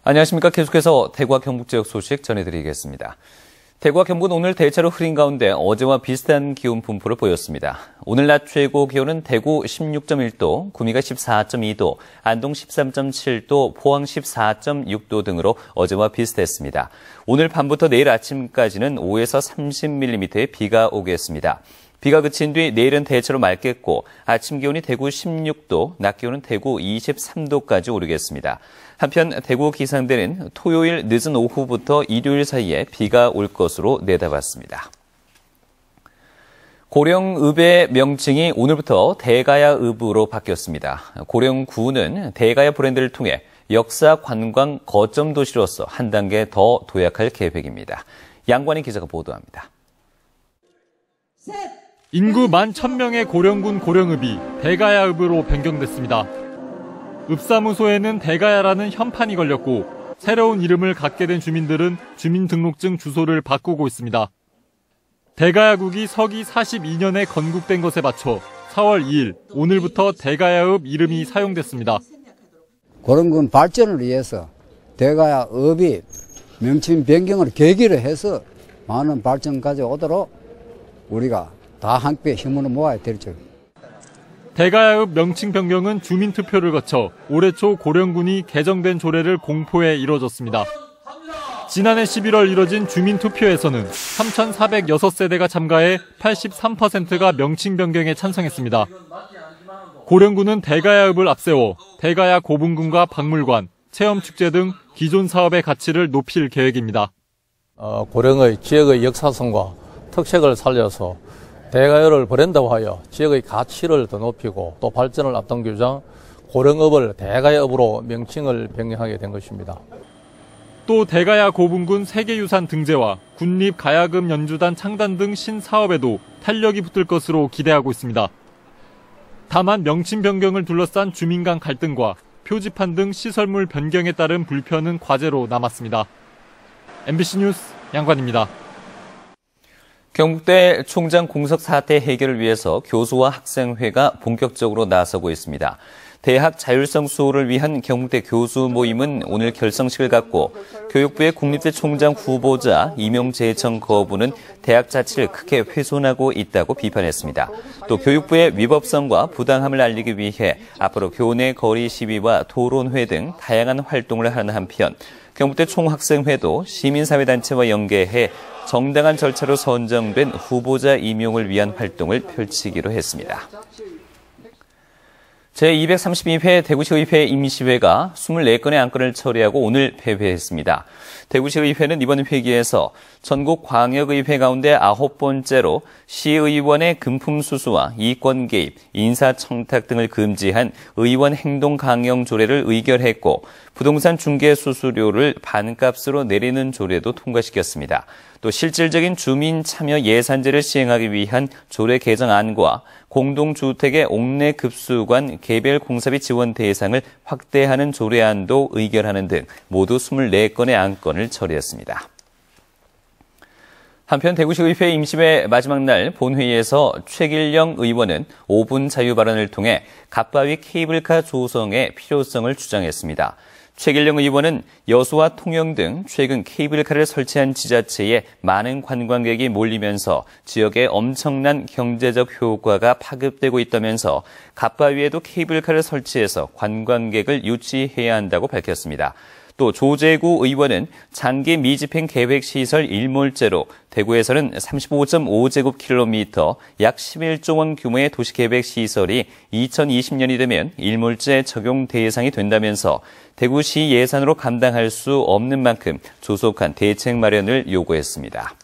안녕하십니까. 계속해서 대구와 경북 지역 소식 전해드리겠습니다. 대구와 경북은 오늘 대체로 흐린 가운데 어제와 비슷한 기온 분포를 보였습니다. 오늘 낮 최고 기온은 대구 16.1도, 구미가 14.2도, 안동 13.7도, 포항 14.6도 등으로 어제와 비슷했습니다. 오늘 밤부터 내일 아침까지는 5에서 30mm의 비가 오겠습니다. 비가 그친 뒤 내일은 대체로 맑겠고 아침 기온이 대구 16도, 낮 기온은 대구 23도까지 오르겠습니다. 한편 대구 기상대는 토요일 늦은 오후부터 일요일 사이에 비가 올 것으로 내다봤습니다. 고령읍의 명칭이 오늘부터 대가야읍으로 바뀌었습니다. 고령구는 대가야 브랜드를 통해 역사 관광 거점 도시로서 한 단계 더 도약할 계획입니다. 양관희 기자가 보도합니다. 인구 11,000명의 고령군 고령읍이 대가야읍으로 변경됐습니다. 읍사무소에는 대가야라는 현판이 걸렸고 새로운 이름을 갖게 된 주민들은 주민등록증 주소를 바꾸고 있습니다. 대가야국이 서기 42년에 건국된 것에 맞춰 4월 2일 오늘부터 대가야읍 이름이 사용됐습니다. 고령군 발전을 위해서 대가야읍이 명칭 변경을 계기로 해서 많은 발전 가져오도록 우리가 다 함께 힘을 모아야 될죠. 대가야읍 명칭 변경은 주민투표를 거쳐 올해 초 고령군이 개정된 조례를 공포해 이뤄졌습니다. 지난해 11월 이뤄진 주민투표에서는 3,406세대가 참가해 83%가 명칭 변경에 찬성했습니다. 고령군은 대가야읍을 앞세워 대가야 고분군과 박물관, 체험축제 등 기존 사업의 가치를 높일 계획입니다. 고령의 지역의 역사성과 특색을 살려서 대가야를 브랜드화하여 지역의 가치를 더 높이고 또 발전을 앞당기자 고령읍을 대가야읍으로 명칭을 변경하게 된 것입니다. 또 대가야 고분군 세계유산 등재와 군립가야금 연주단 창단 등 신사업에도 탄력이 붙을 것으로 기대하고 있습니다. 다만 명칭 변경을 둘러싼 주민 간 갈등과 표지판 등 시설물 변경에 따른 불편은 과제로 남았습니다. MBC 뉴스 양관입니다. 경북대 총장 공석 사태 해결을 위해서 교수와 학생회가 본격적으로 나서고 있습니다. 대학 자율성 수호를 위한 경북대 교수 모임은 오늘 결성식을 갖고 교육부의 국립대 총장 후보자 임용재청 거부는 대학 자치를 크게 훼손하고 있다고 비판했습니다. 또 교육부의 위법성과 부당함을 알리기 위해 앞으로 교내 거리 시위와 토론회 등 다양한 활동을 하는 한편 경북대 총학생회도 시민사회단체와 연계해 정당한 절차로 선정된 후보자 임용을 위한 활동을 펼치기로 했습니다. 제232회 대구시의회 임시회가 24건의 안건을 처리하고 오늘 폐회했습니다. 대구시의회는 이번 회기에서 전국 광역의회 가운데 9번째로 시의원의 금품 수수와 이권 개입, 인사청탁 등을 금지한 의원 행동 강령 조례를 의결했고 부동산 중개 수수료를 반값으로 내리는 조례도 통과시켰습니다. 또 실질적인 주민 참여 예산제를 시행하기 위한 조례 개정안과 공동주택의 옥내 급수관 개별 공사비 지원 대상을 확대하는 조례안도 의결하는 등 모두 24건의 안건을 처리했습니다. 한편 대구시의회 임시회 마지막 날 본회의에서 최길영 의원은 5분 자유 발언을 통해 갓바위 케이블카 조성의 필요성을 주장했습니다. 최길영 의원은 여수와 통영 등 최근 케이블카를 설치한 지자체에 많은 관광객이 몰리면서 지역에 엄청난 경제적 효과가 파급되고 있다면서 갓바위에도 케이블카를 설치해서 관광객을 유치해야 한다고 밝혔습니다. 또 조재구 의원은 장기 미집행 계획시설 일몰제로 대구에서는 35.5제곱킬로미터 약 11조 원 규모의 도시계획시설이 2020년이 되면 일몰제 적용 대상이 된다면서 대구시 예산으로 감당할 수 없는 만큼 조속한 대책 마련을 요구했습니다.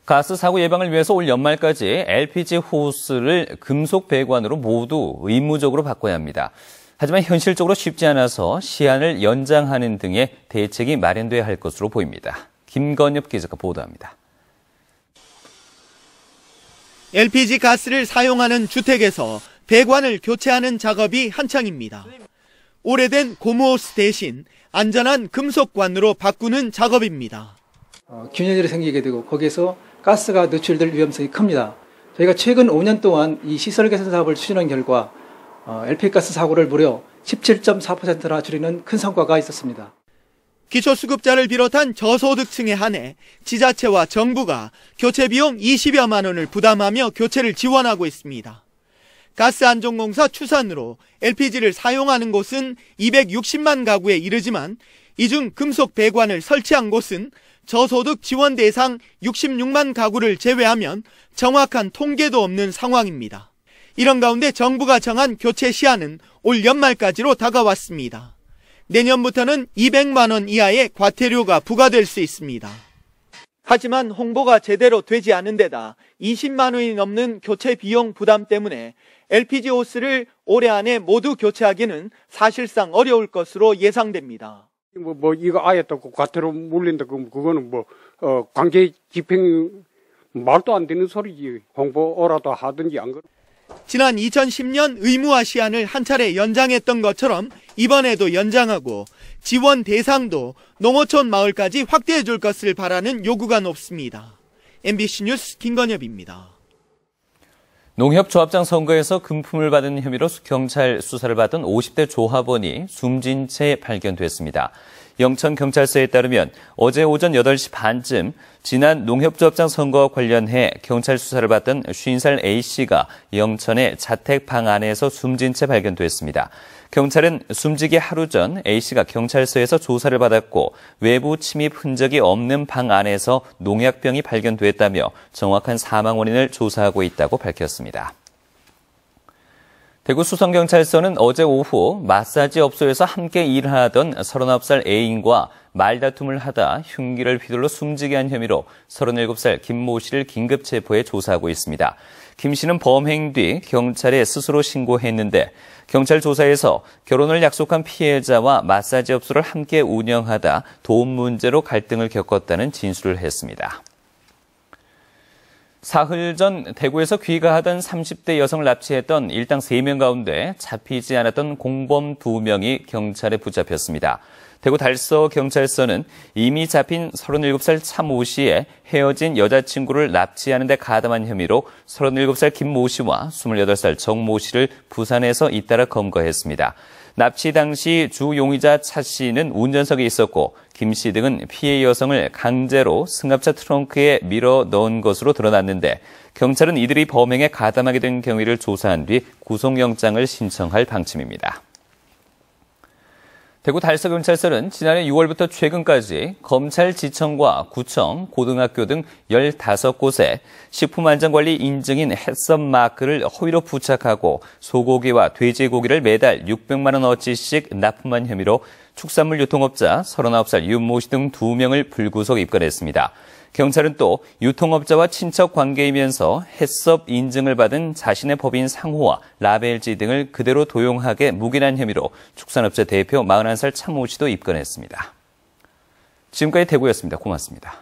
가스 사고 예방을 위해서 올 연말까지 LPG 호스를 금속 배관으로 모두 의무적으로 바꿔야 합니다. 하지만 현실적으로 쉽지 않아서 시한을 연장하는 등의 대책이 마련돼야 할 것으로 보입니다. 김건엽 기자가 보도합니다. LPG 가스를 사용하는 주택에서 배관을 교체하는 작업이 한창입니다. 오래된 고무호스 대신 안전한 금속관으로 바꾸는 작업입니다. 균열이 생기게 되고 거기에서 가스가 노출될 위험성이 큽니다. 저희가 최근 5년 동안 이 시설 개선 사업을 추진한 결과 LP가스 사고를 무려 17.4%나 줄이는 큰 성과가 있었습니다. 기초수급자를 비롯한 저소득층에 한해 지자체와 정부가 교체 비용 20여만 원을 부담하며 교체를 지원하고 있습니다. 가스안전공사 추산으로 LPG를 사용하는 곳은 260만 가구에 이르지만 이 중 금속 배관을 설치한 곳은 저소득 지원 대상 66만 가구를 제외하면 정확한 통계도 없는 상황입니다. 이런 가운데 정부가 정한 교체 시한은 올 연말까지로 다가왔습니다. 내년부터는 200만 원 이하의 과태료가 부과될 수 있습니다. 하지만 홍보가 제대로 되지 않은 데다 20만 원이 넘는 교체 비용 부담 때문에 LPG 호스를 올해 안에 모두 교체하기는 사실상 어려울 것으로 예상됩니다. 이거 아예 또 과태료 물린다 그거는 관계 집행 말도 안 되는 소리지. 홍보라도 하든지 안 그래. 지난 2010년 의무화 시한을 한 차례 연장했던 것처럼 이번에도 연장하고 지원 대상도 농어촌 마을까지 확대해 줄 것을 바라는 요구가 높습니다. MBC 뉴스 김건엽입니다. 농협조합장 선거에서 금품을 받은 혐의로 경찰 수사를 받던 50대 조합원이 숨진 채 발견됐습니다. 영천경찰서에 따르면 어제 오전 8시 반쯤 지난 농협조합장 선거와 관련해 경찰 수사를 받던 50살 A씨가 영천의 자택 방 안에서 숨진 채 발견됐습니다. 경찰은 숨지기 하루 전 A씨가 경찰서에서 조사를 받았고 외부 침입 흔적이 없는 방 안에서 농약병이 발견됐다며 정확한 사망 원인을 조사하고 있다고 밝혔습니다. 대구 수성경찰서는 어제 오후 마사지 업소에서 함께 일하던 39살 애인과 말다툼을 하다 흉기를 휘둘러 숨지게 한 혐의로 37살 김모 씨를 긴급 체포해 조사하고 있습니다. 김 씨는 범행 뒤 경찰에 스스로 신고했는데 경찰 조사에서 결혼을 약속한 피해자와 마사지 업소를 함께 운영하다 돈 문제로 갈등을 겪었다는 진술을 했습니다. 사흘 전 대구에서 귀가하던 30대 여성을 납치했던 일당 3명 가운데 잡히지 않았던 공범 2명이 경찰에 붙잡혔습니다. 대구 달서경찰서는 이미 잡힌 37살 차모 씨의 헤어진 여자친구를 납치하는 데 가담한 혐의로 37살 김모 씨와 28살 정모 씨를 부산에서 잇따라 검거했습니다. 납치 당시 주 용의자 차 씨는 운전석에 있었고 김 씨 등은 피해 여성을 강제로 승합차 트렁크에 밀어 넣은 것으로 드러났는데 경찰은 이들이 범행에 가담하게 된 경위를 조사한 뒤 구속영장을 신청할 방침입니다. 대구 달서경찰서는 지난해 6월부터 최근까지 검찰지청과 구청, 고등학교 등 15곳에 식품안전관리 인증인 햇섭 마크를 허위로 부착하고 소고기와 돼지고기를 매달 600만 원어치씩 납품한 혐의로 축산물 유통업자 39살 윤모 씨 등 2명을 불구속 입건했습니다. 경찰은 또 유통업자와 친척 관계이면서 햇섭 인증을 받은 자신의 법인 상호와 라벨지 등을 그대로 도용하게 묵인한 혐의로 축산업체 대표 41살 차모 씨도 입건했습니다. 지금까지 대구였습니다. 고맙습니다.